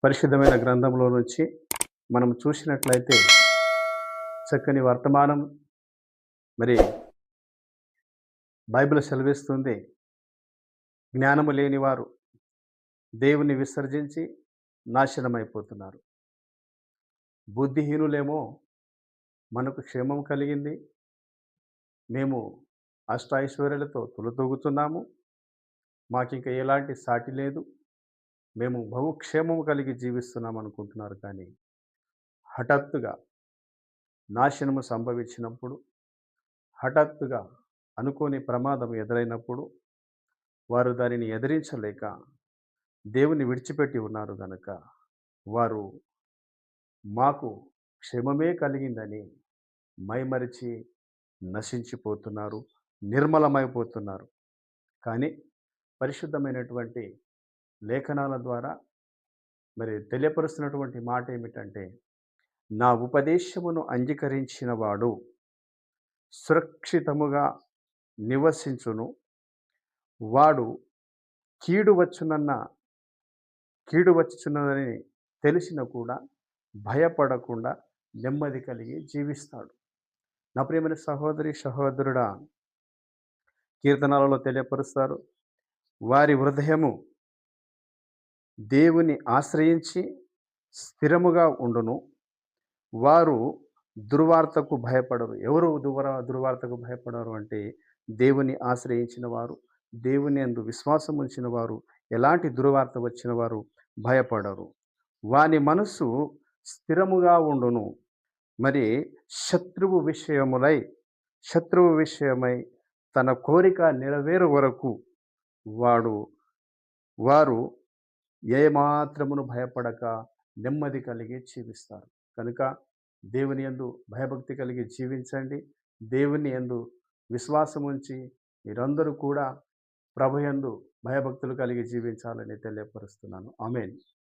పరిశుద్ధమైన గ్రంథంలో నుంచి మనం చూసినట్లయితే చక్కని వర్తమానం మరి బైబిల్ సెలవిస్తుంది. జ్ఞానము లేనివారు దేవుని విసర్జించి నాశనమైపోతున్నారు. బుద్ధిహీనులేమో మనకు క్షేమం కలిగింది. మేము అష్టైశ్వర్యాలతో తులతూగుతున్నాము. మాకింక ఎలాంటి సాటి లేదు. మేము బహుక్షేమము కలిగి జీవిస్తున్నాం అనుకుంటున్నారు. కానీ హఠాత్తుగా నాశనము సంభవించినప్పుడు, హఠాత్తుగా అనుకోని ప్రమాదం ఎదురైనప్పుడు వారు దానిని ఎదిరించలేక దేవుని విడిచిపెట్టి ఉన్నారు గనక వారు మాకు క్షేమమే కలిగిందని మైమరిచి నశించిపోతున్నారు, నిర్మలమైపోతున్నారు. కానీ పరిశుద్ధమైనటువంటి లేఖనాల ద్వారా మరి తెలియపరుస్తున్నటువంటి మాట ఏమిటంటే, నా ఉపదేశమును అంగీకరించిన వాడు సురక్షితముగా నివసించును. వాడు కీడు వచ్చునన్న కీడు వచ్చుచున్నదని తెలిసిన కూడా భయపడకుండా నెమ్మది కలిగి జీవిస్తాడు. నా ప్రియమైన సహోదరి సహోదరుడా, కీర్తనలలో తెలియపరుస్తారు. వారి హృదయము దేవుని ఆశ్రయించి స్థిరముగా ఉండును. వారు దుర్వార్తకు భయపడరు. ఎవరు దుర్వార్తకు భయపడరు అంటే, దేవుని ఆశ్రయించిన వారు, దేవుని యందు విశ్వాసం ఉంచిన వారు, ఎలాంటి దుర్వార్త వచ్చిన వారు భయపడరు. వాని మనస్సు స్థిరముగా ఉండును. మరి శత్రువు విషయమై తన కోరిక నెరవేరు వరకు వాడు వారు ఏమాత్రమును భయపడక నెమ్మది కలిగి జీవిస్తారు. కనుక దేవుని యందు భయభక్తి కలిగి జీవించండి. దేవుని యందు విశ్వాసం ఉంచి మీరందరూ కూడా ప్రభు యందు భయభక్తులు కలిగి జీవించాలని తెలియపరుస్తున్నాను. ఆమేన్.